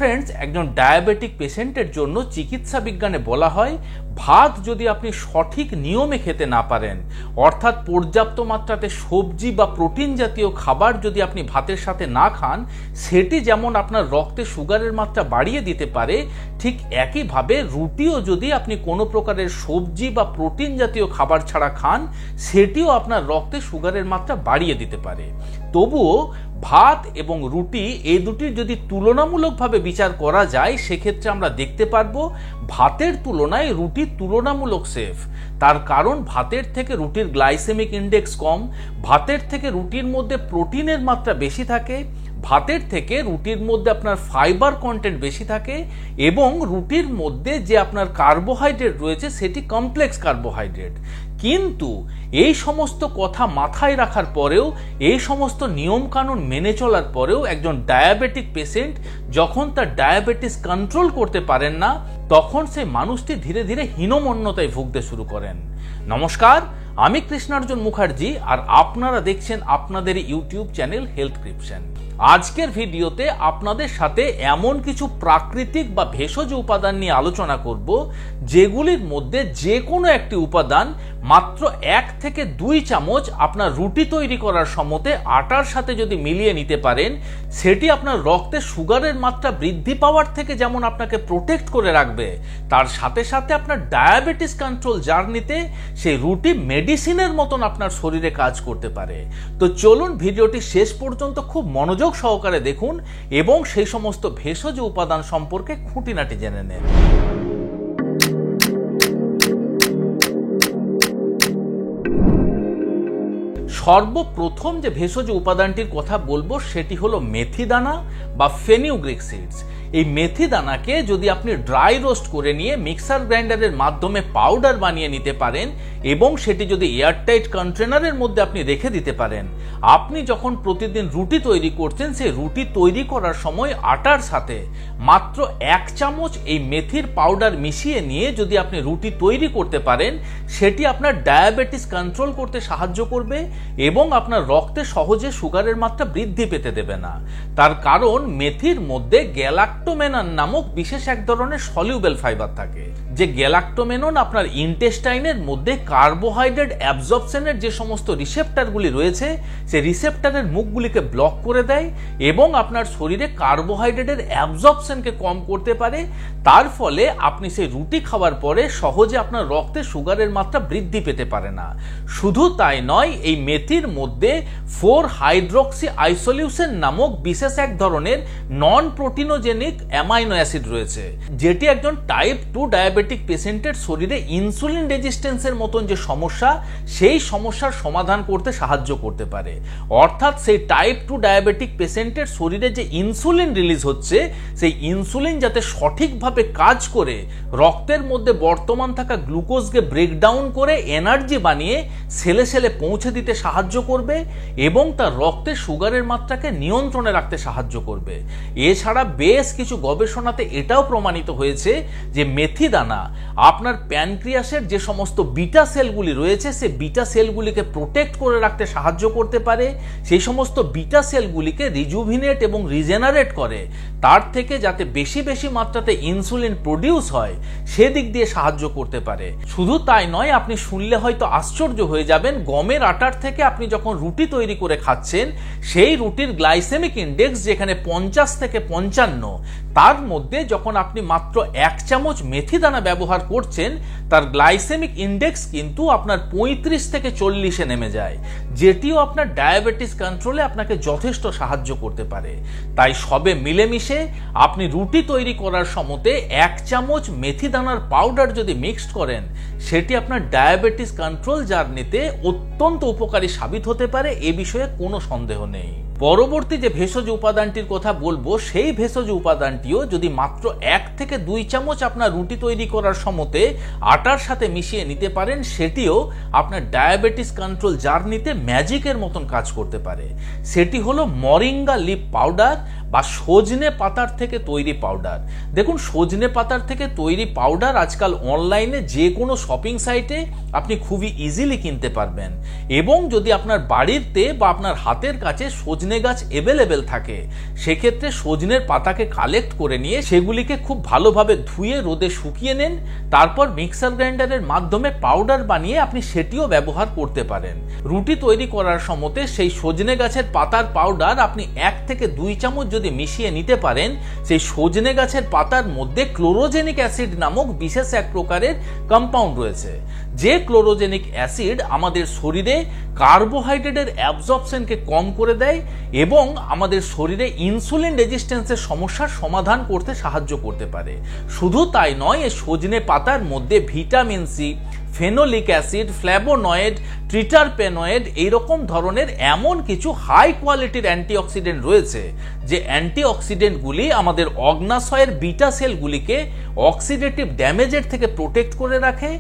Friends, একজন diabetic পেশেন্টের জন্য চিকিৎসা বিজ্ঞানে বলা হয় ভাত যদি আপনি সঠিক নিয়মে খেতে না পারেন, অর্থাৎ পর্যাপ্ত মাত্রাতে সবজি বা প্রোটিন জাতীয় খাবার যদি আপনি ভাতের সাথে না খান, সেটি যেমন আপনার রক্তে সুগারের মাত্রা বাড়িয়ে দিতে পারে, ঠিক একইভাবে রুটিও যদি আপনি কোনো প্রকারের সবজি বা প্রোটিন জাতীয় খাবার ছাড়া খান, সেটিও আপনার রক্তে সুগারের মাত্রা বাড়িয়ে দিতে পারে। তবুও ভাত এবং রুটি এই দুটির যদি তুলনামূলকভাবে বিচার করা যায়, সেক্ষেত্রে আমরা দেখতে পারবো ভাতের তুলনায় রুটি তুলনামূলক সেফ। তার কারণ ভাতের থেকে রুটির গ্লাইসেমিক ইন্ডেক্স কম, ভাতের থেকে রুটির মধ্যে প্রোটিনের মাত্রা বেশি থাকে, ভাতের থেকে রুটির মধ্যে আপনার ফাইবার কন্টেন্ট বেশি থাকে, এবং রুটির মধ্যে যে আপনার কার্বোহাইড্রেট রয়েছে সেটি কমপ্লেক্স কার্বোহাইড্রেট। কিন্তু এই সমস্ত কথা মাথায় রাখার পরেও, এই সমস্ত নিয়মকানুন মেনে চলার পরেও একজন ডায়াবেটিক পেশেন্ট যখন তার ডায়াবেটিস কন্ট্রোল করতে পারেন না, তখন সেই মানুষটি ধীরে ধীরে হীনমন্যতায় ভুগতে শুরু করেন। নমস্কার, আমি কৃষ্ণার্জুন মুখার্জি, আর আপনারা দেখছেন আপনাদের ইউটিউব চ্যানেল হেলথক্রিপশন। আজকের ভিডিওতে আপনাদের সাথে এমন কিছু প্রাকৃতিক বা ভেষজ উপাদান নিয়ে আলোচনা করব, যেগুলির মধ্যে যে কোনো একটি উপাদান মাত্র 1 থেকে 2 চামচ আপনার রুটি তৈরি করার সময়তে আটার সাথে যদি মিলিয়ে নিতে পারেন, সেটি আপনার রক্তে সুগারের মাত্রা বৃদ্ধি পাওয়ার থেকে যেমন আপনাকে প্রোটেক্ট করে রাখবে, তার সাথে সাথে আপনার ডায়াবেটিস কন্ট্রোল জার্নিতে সেই রুটি মেডিসিনের মতন আপনার শরীরে কাজ করতে পারে। তো চলুন ভিডিওটি শেষ পর্যন্ত খুব মনোযোগ সহকারে দেখুন এবং সেই সমস্ত ভেষজ উপাদান সম্পর্কে খুঁটিনাটি জেনে নেন। সর্বপ্রথম যে ভেষজ উপাদানটির কথা বলবো সেটি হলো মেথি দানা বা ফেনিগ্রিক সিডস। এই মেথি দানাকে যদি আপনি ড্রাই রোস্ট করে নিয়ে মিক্সার গ্রাইন্ডারের মাধ্যমে পাউডার বানিয়ে নিতে পারেন এবং সেটি যদি এয়ারটাইট কন্টেনারের মধ্যে আপনি রেখে দিতে পারেন, আপনি যখন প্রতিদিন রুটি তৈরি করছেন, সেই রুটি তৈরি করার সময় আটার সাথে মাত্র 1 চামচ এই মেথির পাউডার মিশিয়ে নিয়ে যদি আপনি রুটি তৈরি করতে পারেন, সেটি আপনার ডায়াবেটিস কন্ট্রোল করতে সাহায্য করবে এবং আপনার রক্তে সহজে সুগারের মাত্রা বৃদ্ধি পেতে দেবে না। তার কারণ মেথির মধ্যে গ্যালাক্টোমেনন নামক বিশেষ এক ধরনের সলিউবেল ফাইবার থাকে, যে গ্যালাক্টোমেনন আপনার ইন্টেস্টাইনের মধ্যে কার্বোহাইড্রেট অ্যাবজর্পশনের যে সমস্ত রিসেপ্টরগুলি রয়েছে, সেই রিসেপ্টরের মুখগুলিকে ব্লক করে দেয় এবং আপনার শরীরে কার্বোহাইড্রেটের অ্যাবজর্পশনকে কম করতে পারে। তার ফলে আপনি সেই রুটি খাওয়ার পরে সহজে আপনার রক্তে সুগারের মাত্রা বৃদ্ধি পেতে পারে না। শুধু তাই নয়, এই মেথির মধ্যে 4 হাইড্রক্সি আইসোলিউশন নামক বিশেষ এক ধরনের নন প্রোটিনোজেনিক অ্যামাইনো অ্যাসিড রয়েছে, যেটি একজন টাইপ 2 ডায়াবেটিক পেশেন্টের শরীরে ইনসুলিন রেজিস্ট্যান্সের মতন যে সমস্যা, সেই সমস্যার সমাধান করতে সাহায্য করতে পারে। অর্থাৎ সেই টাইপ 2 ডায়াবেটিক পেশেন্টের শরীরে যে ইনসুলিন রিলিজ হচ্ছে, সেই ইনসুলিন যাতে সঠিকভাবে কাজ করে রক্তের মধ্যে বর্তমান থাকা গ্লুকোজকে ব্রেকডাউন করে এনার্জি বানিয়ে সেলে সেলে পৌঁছে দিতে সাহায্য করবে এবং তার রক্তে সুগারের মাত্রাকে নিয়ন্ত্রণে রাখতে সাহায্য করবে। এছাড়া বেশ কিছু গবেষণাতে এটাও প্রমাণিত হয়েছে যে মেথি দানা আপনার প্যানক্রিয়াসের যে সমস্ত বিটা সেলগুলি রয়েছে, সেই বিটা সেলগুলিকে প্রোটেক্ট করে রাখতে সাহায্য করতে পারে, সেই সমস্ত বিটা সেলগুলিকে রিজুভিনেট এবং রিজেনারেট করে তার থেকে যাতে বেশি বেশি মাত্রাতে ইনসুলিন প্রডিউস হয় সেদিক দিয়ে সাহায্য করতে পারে। শুধু তাই নয়, আপনি শুনলে হয়তো আশ্চর্য হয়ে যাবেন, গমের আটার থেকে আপনি যখন রুটি তৈরি করে খাচ্ছেন, সেই রুটির গ্লাইসেমিক ইন্ডেক্স যেখানে 50 থেকে 55, তার মধ্যে যখন আপনি মাত্র 1 চামচ মেথি দানা ব্যবহার করছেন, তার গ্লাইসেমিক ইন্ডেক্স কিন্তু আপনার 35 থেকে 40-এ নেমে যায়, যেটিও আপনার ডায়াবেটিস কন্ট্রোলে আপনাকে যথেষ্ট সাহায্য করতে পারে। তাই সবে মিলেমিশে আপনি রুটি তৈরি করার সময়তে 1 চামচ মেথি দানার পাউডার যদি মিক্সড করেন, সেটি আপনার ডায়াবেটিস কন্ট্রোল জার্নিতে অত্যন্ত উপকারী সাবিত হতে পারে, এ বিষয়ে কোনো সন্দেহ নেই। পরবর্তী যে ভেষজ উপাদানটির কথা বলবো, সেই ভেষজ উপাদানটিও যদি মাত্র 1 থেকে 2 চামচ আপনার রুটি তৈরি করার সময়তে আটার সাথে মিশিয়ে নিতে পারেন, সেটিও আপনার ডায়াবেটিস কন্ট্রোল জার্নিতে ম্যাজিকের মতন কাজ করতে পারে। সেটি হলো মরিঙ্গা লিফ পাউডার বা সজনে পাতার থেকে তৈরি পাউডার। দেখুন, সজনে পাতার থেকে তৈরি পাউডার আজকাল অনলাইনে যে কোনো শপিং সাইটে আপনি খুবই ইজিলি কিনতে পারবেন। এবং যদি আপনার বাড়িতে বা আপনার হাতের কাছে সজনে গাছ অ্যাভেলেবেল থাকে, সেক্ষেত্রে সজনের পাতাকে কালেক্ট করে নিয়ে সেগুলিকে খুব ভালোভাবে ধুয়ে রোদে শুকিয়ে নেন। তারপর মিক্সার গ্রাইন্ডারের মাধ্যমে পাউডার বানিয়ে আপনি সেটিও ব্যবহার করতে পারেন। রুটি তৈরি করার সময়তে সেই সজনে গাছের পাতার পাউডার আপনি 1 থেকে 2 চামচ যদি মিশিয়ে নিতে পারেন, সেই সজনে গাছের পাতার মধ্যে ক্লোরোজেনিক অ্যাসিড নামক বিশেষ এক প্রকারের কম্পাউন্ড রয়েছে, যে ক্লোরোজেনিক অ্যাসিড আমাদের শরীরে কার্বোহাইড্রেটের অ্যাবজর্পশনকে কম করে দেয় এবং আমাদের শরীরে ইনসুলিন রেজিস্ট্যান্সের সমস্যার সমাধান করতে সাহায্য করতে পারে। শুধু তাই নয়, এই সজনে পাতার মধ্যে vitamin C, phenolic acid, flavonoid, triterpenoid এইরকম ধরনের এমন কিছু হাই কোয়ালিটির অ্যান্টিঅক্সিডেন্ট রয়েছে, যে অ্যান্টিঅক্সিডেন্টগুলি আমাদের অগ্ন্যাশয়ের বিটা সেলগুলিকে অক্সিডেটিভ ড্যামেজের থেকে প্রোটেক্ট করে রাখে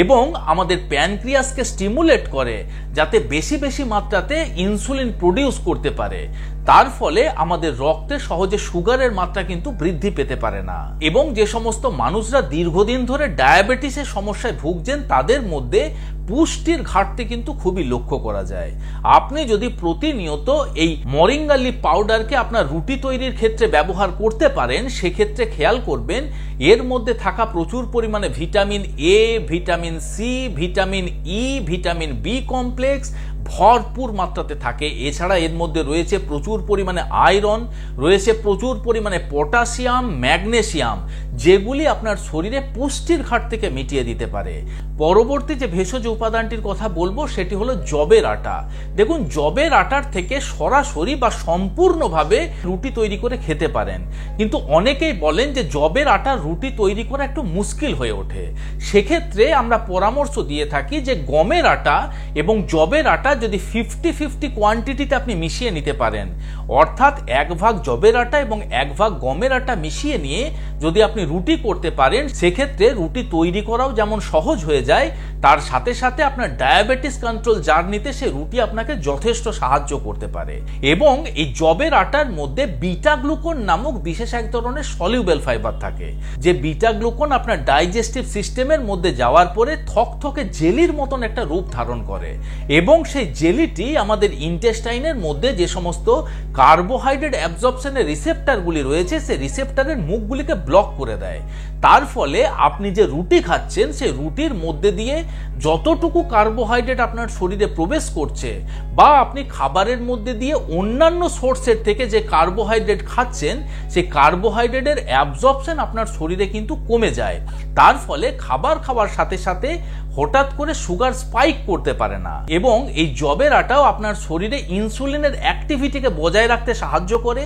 এবং আমাদের প্যানক্রিয়াসকে স্টিমুলেট করে যাতে বেশি বেশি মাত্রাতে ইনসুলিন প্রডিউস করতে পারে। তার ফলে আমাদের রক্তে সহজে সুগারের মাত্রা কিন্তু বৃদ্ধি পেতে পারে না। এবং যে সমস্ত মানুষরা দীর্ঘদিন ধরে ডায়াবেটিসের সমস্যায় ভুগছেন, তাদের মধ্যে পুষ্টির ঘাটতি কিন্তু খুবই লক্ষ্য করা যায়। আপনি যদি প্রতিনিয়ত এই মরিঙ্গা লিফ পাউডারকে আপনার রুটি তৈরির ক্ষেত্রে ব্যবহার করতে পারেন, সেক্ষেত্রে খেয়াল করবেন এর মধ্যে থাকা প্রচুর পরিমাণে vitamin A, vitamin C, vitamin E, vitamin B complex ভরপুর মাত্রাতে থাকে। এছাড়া এর মধ্যে রয়েছে প্রচুর পরিমাণে আয়রন, রয়েছে প্রচুর পরিমাণে পটাশিয়াম, ম্যাগনেসিয়াম, যেগুলি আপনার শরীরে পুষ্টির ঘাটতিকে মিটিয়ে দিতে পারে। পরবর্তী যে ভেষজ উপাদানটির কথা বলবো সেটি হলো যবের আটা। দেখুন, যবের আটার থেকে সরাসরি বা সম্পূর্ণভাবে রুটি তৈরি করে খেতে পারেন, কিন্তু অনেকেই বলেন যে যবের আটার রুটি তৈরি করা একটু মুশকিল হয়ে ওঠে। সেক্ষেত্রে আমরা পরামর্শ দিয়ে থাকি যে গমের আটা এবং যবের আটা যদি 50-50 কোয়ান্টিটিতে আপনি মিশিয়ে নিতে পারেন, অর্থাৎ 1 ভাগ যবের আটা এবং 1 ভাগ গমের আটা মিশিয়ে নিয়ে যদি আপনি রুটি করতে পারেন, সেক্ষেত্রে রুটি তৈরি করাও যেমন সহজ হয়ে যায়, তার সাথে সাথে আপনার ডায়াবেটিস কন্ট্রোল জার্নিতে সে রুটি আপনাকে যথেষ্ট সাহায্য করতে পারে। এবং এই যবের আটার মধ্যে বিটা গ্লুকন নামক বিশেষ এক ধরনের সলিউবেল ফাইবার থাকে, যে বিটা গ্লুকন আপনার ডাইজেস্টিভ সিস্টেমের মধ্যে যাওয়ার পরে থকথকে জেলির মতন একটা রূপ ধারণ করে এবং সেই জেলিটি আমাদের ইন্টেস্টাইনের মধ্যে যে সমস্ত কার্বোহাইড্রেট অ্যাবজর্পশনের রিসেপ্টরগুলি রয়েছে, সেই রিসেপ্টরের মুখগুলিকে ব্লক করে দেয়। তার ফলে আপনি যে রুটি খাচ্ছেন, সেই রুটির মধ্যে দিয়ে যতটুকু কার্বোহাইড্রেট আপনার শরীরে প্রবেশ করছে বা আপনি খাবারের মধ্যে দিয়ে অন্যান্য সোর্সের থেকে যে কার্বোহাইড্রেট খাচ্ছেন, সেই কার্বোহাইড্রেটের অ্যাবজর্পশন আপনার শরীরে কিন্তু কমে যায়। তার ফলে খাবার খাওয়ার সাথে সাথে হঠাৎ করে সুগার স্পাইক করতে পারে না। এবং এই যবের আটাও আপনার শরীরে ইনসুলিনের অ্যাক্টিভিটিকে বজায় রাখতে সাহায্য করে।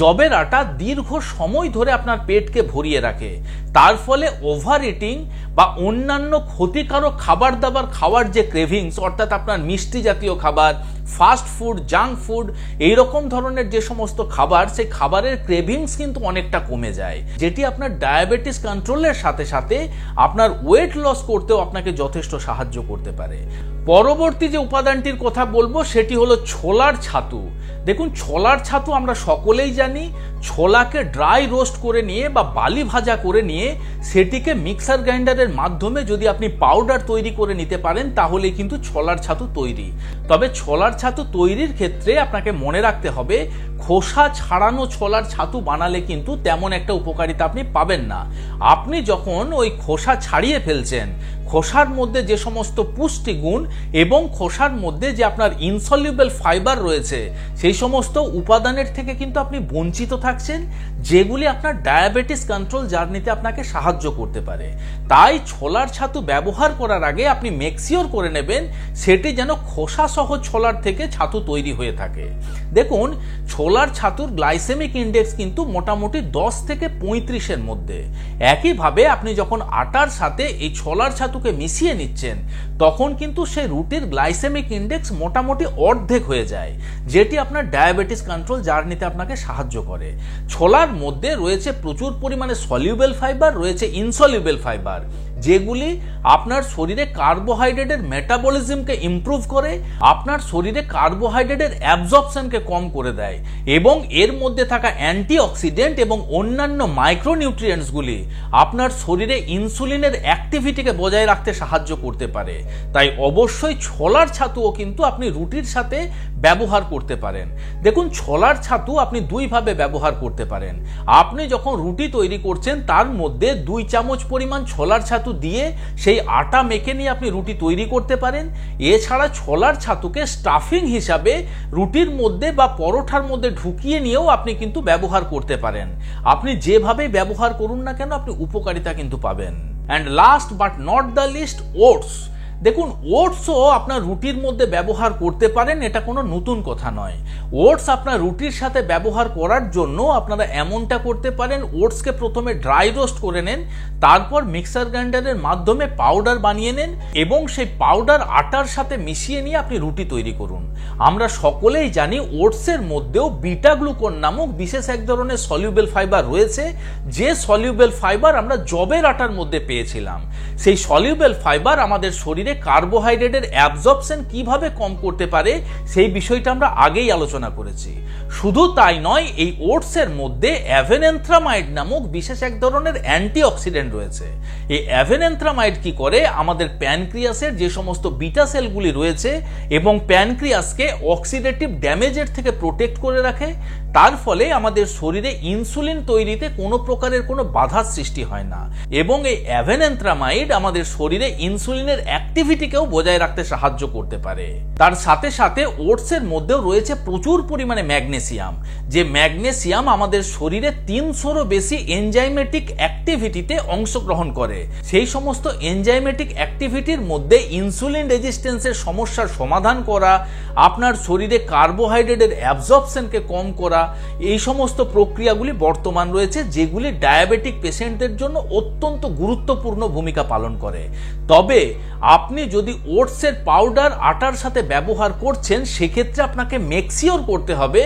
যবের আটা দীর্ঘ সময় ধরে আপনার পেটকে ভরিয়ে রাখে। তার ফলে ওভার ইটিং বা অন্যান্য ক্ষতিকারক খাবার দাবার খাওয়ার যে ক্রেভিংস, অর্থাৎ আপনার মিষ্টি জাতীয় খাবার, ফাস্ট ফুড, জাঙ্ক ফুড, এইরকম ধরনের যে সমস্ত খাবার, সেই খাবারের ক্রেভিংস কিন্তু অনেকটা কমে যায়, যেটি আপনার ডায়াবেটিস কন্ট্রোলের সাথে সাথে আপনার ওয়েট লস করতেও আপনাকে যথেষ্ট সাহায্য করতে পারে। পরবর্তী যে উপাদানটির কথা বলবো সেটি হলো ছোলার ছাতু। দেখুন, ছোলার ছাতু আমরা সকলেই জানি, ছোলাকে ড্রাই রোস্ট করে নিয়ে বা বালি ভাজা করে নিয়ে সেটিকে মিক্সার গ্রাইন্ডারের মাধ্যমে যদি আপনি পাউডার তৈরি করে নিতে পারেন, তাহলে কিন্তু ছোলার ছাতু তৈরি। তবে ছোলার ছাতু তৈরির ক্ষেত্রে আপনাকে মনে রাখতে হবে, খোসা ছাড়ানো ছোলার ছাতু বানালে কিন্তু তেমন একটা উপকারিতা আপনি পাবেন না। আপনি যখন ওই খোসা ছাড়িয়ে ফেলছেন, খোসার মধ্যে যে সমস্ত পুষ্টিগুণ এবং খোসার মধ্যে যে আপনার ইনসলিউবল ফাইবার রয়েছে, সেই সমস্ত উপাদানের থেকে কিন্তু আপনি বঞ্চিত থাকছেন, যেগুলি আপনার ডায়াবেটিস কন্ট্রোল জার্নিতে আপনাকে সাহায্য করতে পারে। তাই ছোলার ছাতু ব্যবহার করার আগে আপনি মেকশিওর করে নেবেন সেটি যেন খোসা সহ ছোলার থেকে ছাতু তৈরি হয়ে থাকে। দেখুন, ছোলার ছাতুর গ্লাইসেমিক ইন্ডেক্স কিন্তু মোটামুটি 10 থেকে 35-এর মধ্যে। একইভাবে আপনি যখন আটার সাথে এই ছোলার ছাতুকে মিশিয়ে নিচ্ছেন, তখন কিন্তু সেই রুটির গ্লাইসেমিক ইন্ডেক্স মোটামুটি অর্ধেক হয়ে যায়, যেটি আপনার ডায়াবেটিস কন্ট্রোল জার্নিতে আপনাকে সাহায্য করে। ছোলার মধ্যে রয়েছে প্রচুর পরিমাণে সলিউবল ফাইবার, রয়েছে ইনসলিউবল ফাইবার, যেগুলি আপনার শরীরে কার্বোহাইড্রেটের মেটাবলিজমকে ইমপ্রুভ করে, আপনার শরীরে কার্বোহাইড্রেটের অ্যাবজর্পশনকে কম করে দেয় এবং এর মধ্যে থাকা অ্যান্টিঅক্সিডেন্ট এবং অন্যান্য মাইক্রোনিউট্রিয়েন্টসগুলি আপনার শরীরে ইনসুলিনের অ্যাক্টিভিটিকে বজায় রাখতে সাহায্য করতে পারে। তাই অবশ্যই ছোলার ছাতুও কিন্তু আপনি রুটির সাথে ব্যবহার করতে পারেন। দেখুন, ছোলার ছাতু আপনি দুইভাবে ব্যবহার করতে পারেন। আপনি যখন রুটি তৈরি করছেন তার মধ্যে 2 চামচ পরিমাণ ছোলার ছাতু দিয়ে সেই আটা মেখে নিয়ে আপনি রুটি তৈরি করতে পারেন। এছাড়া ছোলার ছাতুকে স্টাফিং হিসাবে রুটির মধ্যে বা পরোটার মধ্যে ঢুকিয়ে নিয়েও আপনি কিন্তু ব্যবহার করতে পারেন। আপনি যেভাবে ব্যবহার করুন না কেন আপনি উপকারিতা কিন্তু পাবেন। And last but not the least, oats. দেখুন, ওটসও আপনার রুটির মধ্যে ব্যবহার করতে পারেন, এটা কোনো নতুন কথা নয়। ওটস আপনার রুটির সাথে ব্যবহার করার জন্য আপনারা এমনটা করতে পারেন, ওটসকে প্রথমে ড্রাই রোস্ট করে নেন, তারপর মিক্সার গ্রাইন্ডারের মাধ্যমে পাউডার বানিয়ে নেন এবং সেই পাউডার আটার সাথে মিশিয়ে নিয়ে আপনি রুটি তৈরি করুন। আমরা সকলেই জানি ওটসের মধ্যেও বিটা গ্লুকন নামক বিশেষ এক ধরনের সলিউবেল ফাইবার রয়েছে, যে সলিউবেল ফাইবার আমরা জবের আটার মধ্যে পেয়েছিলাম। সেই সলিউবেল ফাইবার আমাদের শরীরে কার্বোহাইড্রেটের অ্যাবজর্পশন কিভাবে কম করতে পারে সেই বিষয়টা আমরা আগেই আলোচনা করেছি। শুধু তাই নয়, এই ওটসের মধ্যে অ্যাভেনেন্থ্রামাইড নামক বিশেষ এক ধরনের অ্যান্টিঅক্সিডেন্ট রয়েছে। এই অ্যাভেনেন্থ্রামাইড কি করে, আমাদের প্যানক্রিয়াসের যে সমস্ত বিটা সেলগুলি রয়েছে এবং প্যানক্রিয়াসকে অক্সিডেটিভ ড্যামেজের থেকে প্রোটেক্ট করে রাখে। তার ফলে আমাদের শরীরে ইনসুলিন তৈরিতে কোনো প্রকারের কোনো বাধার সৃষ্টি হয় না এবং এই অ্যাভেনেন্থ্রামাইড আমাদের শরীরে ইনসুলিনের অ্যাক্টিভিটিকেও বজায় রাখতে সাহায্য করতে পারে। তার সাথে সাথে ওটসের মধ্যেও রয়েছে প্রচুর পরিমাণে ম্যাগনেসিয়াম, যে ম্যাগনেসিয়াম আমাদের শরীরে 300রও বেশি এনজাইমেটিক অ্যাক্টিভিটিতে অংশগ্রহণ করে। সেই সমস্ত এনজাইমেটিক অ্যাক্টিভিটির মধ্যে ইনসুলিন রেজিস্ট্যান্সের সমস্যার সমাধান করা, আপনার শরীরে কার্বোহাইড্রেটের অ্যাবজর্পশনকে কম করা, এই সমস্ত প্রক্রিয়াগুলি বর্তমান রয়েছে, যেগুলি ডায়াবেটিক পেশেন্টদের জন্য অত্যন্ত গুরুত্বপূর্ণ ভূমিকা পালন করে। তবে আপনি যদি ওটসের পাউডার আটার সাথে ব্যবহার করছেন, সেক্ষেত্রে আপনাকে মেক শিওর করতে হবে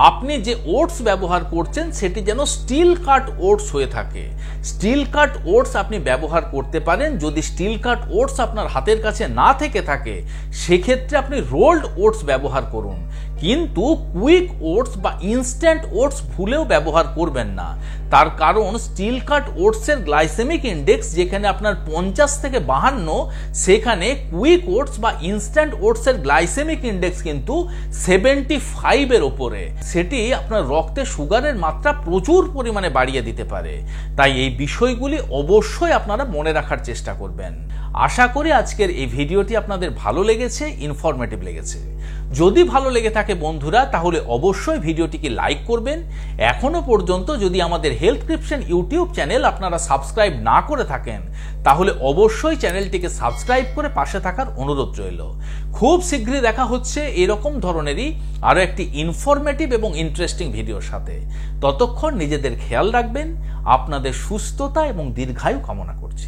আপনি যে ওটস ব্যবহার করছেন সেটি যেন স্টিল কাট ওটস হয়ে থাকে। স্টিল কাট ওটস আপনি ব্যবহার করতে পারেন। যদি স্টিল কাট ওটস আপনার হাতের কাছে না থেকে থাকে, সেক্ষেত্রে আপনি রোল্ড ওটস ব্যবহার করুন। কিন্তু কুইক ওটস বা ইনস্ট্যান্ট ওটস ভুলেও ব্যবহার করবেন না। তার কারণ স্টিল কাট ওটসের গ্লাইসেমিক ইন্ডেক্স যেখানে আপনার 50 থেকে 52, সেখানে কুইক ওটস বা ইনস্ট্যান্ট ওটসের গ্লাইসেমিক ইন্ডেক্স কিন্তু 75 এর ওপরে। সেটি আপনার রক্তে সুগারের মাত্রা প্রচুর পরিমাণে বাড়িয়ে দিতে পারে। তাই এই বিষয়গুলি অবশ্যই আপনারা মনে রাখার চেষ্টা করবেন। আশা করি আজকের এই ভিডিওটি আপনাদের ভালো লেগেছে, ইনফরমেটিভ লেগেছে। যদি ভালো লেগে থাকে বন্ধুরা, তাহলে অবশ্যই ভিডিওটিকে লাইক করবেন। এখনো পর্যন্ত যদি আমাদের হেলথক্রিপশন ইউটিউব চ্যানেল আপনারা সাবস্ক্রাইব না করে থাকেন, তাহলে অবশ্যই চ্যানেলটিকে সাবস্ক্রাইব করে পাশে থাকার অনুরোধ রইল। খুব শীঘ্রই দেখা হচ্ছে এরকম ধরনেরই আরো একটি ইনফরমেটিভ এবং ইন্টারেস্টিং ভিডিওর সাথে। ততক্ষণ নিজেদের খেয়াল রাখবেন। আপনাদের সুস্থতা এবং দীর্ঘায়ু কামনা করছি।